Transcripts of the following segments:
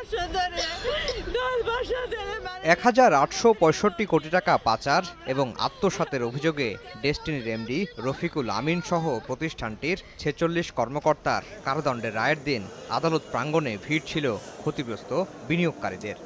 1,865 কোটি টাকা পাচার এবং আত্মসাতের অভিযোগে ডেস্টিনির এমডি রফিকুল আমিন সহ প্রতিষ্ঠানটির 46 কর্মকর্তার কারাদণ্ডের রায়ের দিন আদালত প্রাঙ্গণে ভিড় ছিল ক্ষতিগ্রস্ত বিনিয়োগকারীদের।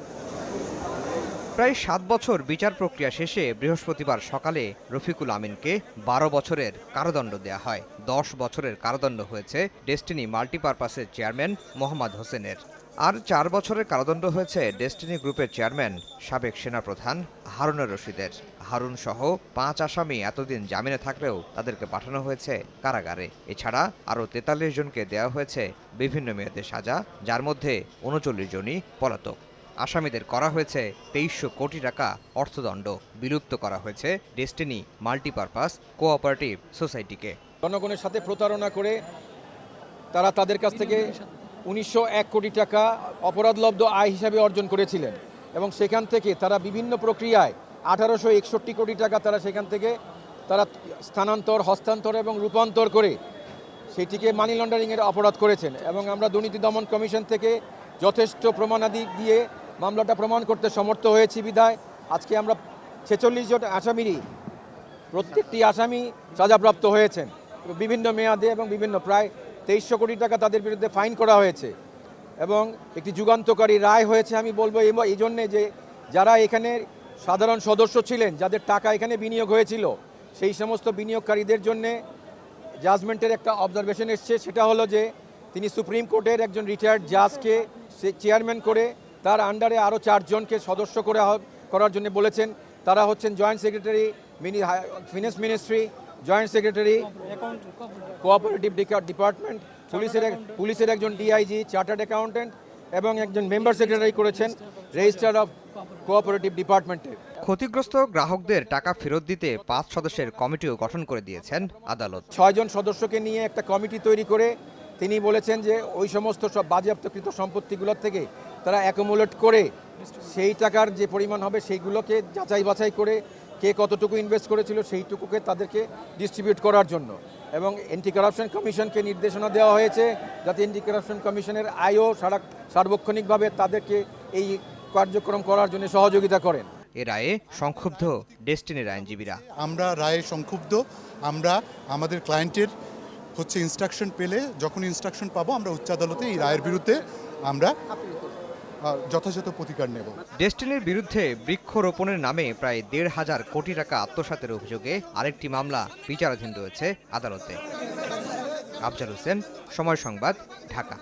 প্রায় 7 বছর বিচার প্রক্রিয়া শেষে বৃহস্পতিবার সকালে রফিকুল আমিনকে 12 বছরের কারাদণ্ড দেয়া হয়। 10 বছরের কারাদণ্ড হয়েছে ডেস্টিনি মাল্টিপারপাসের চেয়ারম্যান মোহাম্মদ হোসেনের। আর 4 বছরের কারাদণ্ড হয়েছে ডেস্টিনি গ্রুপের চেয়ারম্যান সাবেক সেনাপ্রধান হারুনুর রশিদের। হারুন সহ 5 আসামি এতদিন জামিনে থাকলেও তাদেরকে পাঠানো হয়েছে কারাগারে। এছাড়া আরও 43 জনকে দেওয়া হয়েছে বিভিন্ন মেয়াদে সাজা, যার মধ্যে 39 জনই পলাতক। আসামিদের করা হয়েছে 2300 কোটি টাকা অর্থদণ্ড। বিলুপ্ত করা হয়েছে ডেস্টিনি মাল্টিপারপাস কোঅপারেটিভ সোসাইটিকে। জনগণের সাথে প্রতারণা করে তারা তাদের কাছ থেকে 1901 কোটি টাকা অপরাধলব্ধ আয় হিসাবে অর্জন করেছিলেন এবং সেখান থেকে তারা বিভিন্ন প্রক্রিয়ায় 1861 কোটি টাকা তারা সেখান থেকে তারা স্থানান্তর, হস্তান্তর এবং রূপান্তর করে সেটিকে মানি লন্ডারিংয়ের অপরাধ করেছেন। এবং আমরা দুর্নীতি দমন কমিশন থেকে যথেষ্ট প্রমাণাদি দিয়ে মামলাটা প্রমাণ করতে সমর্থ হয়েছি বিধায় আজকে আমরা 46 জন আসামিরই প্রত্যেকটি আসামি সাজাপ্রাপ্ত হয়েছেন বিভিন্ন মেয়াদে এবং বিভিন্ন প্রায় 2300 কোটি টাকা তাদের বিরুদ্ধে ফাইন করা হয়েছে এবং একটি যুগান্তকারী রায় হয়েছে। আমি বলবো এই জন্যে যে যারা এখানে সাধারণ সদস্য ছিলেন, যাদের টাকা এখানে বিনিয়োগ হয়েছিল, সেই সমস্ত বিনিয়োগকারীদের জন্যে জাজমেন্টের একটা অবজারভেশন এসছে। সেটা হলো যে তিনি সুপ্রিম কোর্টের একজন রিটায়ার্ড জাজকে চেয়ারম্যান করে তার আন্ডারে আরও 4 জনকে সদস্য করার জন্য বলেছেন। তারা হচ্ছেন joint secretary finance ministry, joint secretary cooperative department, পুলিশের একজন ডিআইজি, চার্টার্ড অ্যাকাউন্টেন্ট এবং একজন মেম্বার সেক্রেটারি করেছেন রেজিস্ট্রার অফ কোঅপারেটিভ ডিপার্টমেন্টের। ক্ষতিগ্রস্ত গ্রাহকদের টাকা ফেরত দিতে 5 সদস্যের কমিটিও গঠন করে দিয়েছেন আদালত। 6 জন সদস্যকে নিয়ে একটা কমিটি তৈরি করে তিনি বলেছেন যে ওই সমস্ত সব বাজেয়াপ্তকৃত সম্পত্তিগুলোর থেকে তারা অ্যাকুমুলেট করে সেই টাকার যে পরিমাণ হবে সেইগুলোকে যাচাই বাছাই করে কে কতটুকু ইনভেস্ট করেছিল সেইটুকুকে তাদেরকে ডিস্ট্রিবিউট করার জন্য। এবং অ্যান্টি কারাপশন কমিশনকে নির্দেশনা দেওয়া হয়েছে যাতে অ্যান্টি কারাপশন কমিশনের আইও সার্বক্ষণিকভাবে তাদেরকে এই কার্যক্রম করার জন্য সহযোগিতা করেন। এ রায়ে সংক্ষুব্ধ ডেস্টিনির আইনজীবীরা। আমরা রায়ে সংক্ষুব্ধ। আমরা আমাদের ক্লায়েন্টের ইনস্ট্রাকশন পেলে যখন ইনস্ট্রাকশন পাবো আমরা উচ্চ আদালতে এই রায়ের বিরুদ্ধে আমরা যথাযথ প্রতিকার নেব। ডেস্টিনির বিরুদ্ধে বৃক্ষরোপণের নামে প্রায় 1,500 কোটি টাকা আত্মসাতের অভিযোগে আরেকটি মামলা বিচারাধীন রয়েছে আদালতে। আফজাল হোসেন, সময় সংবাদ, ঢাকা।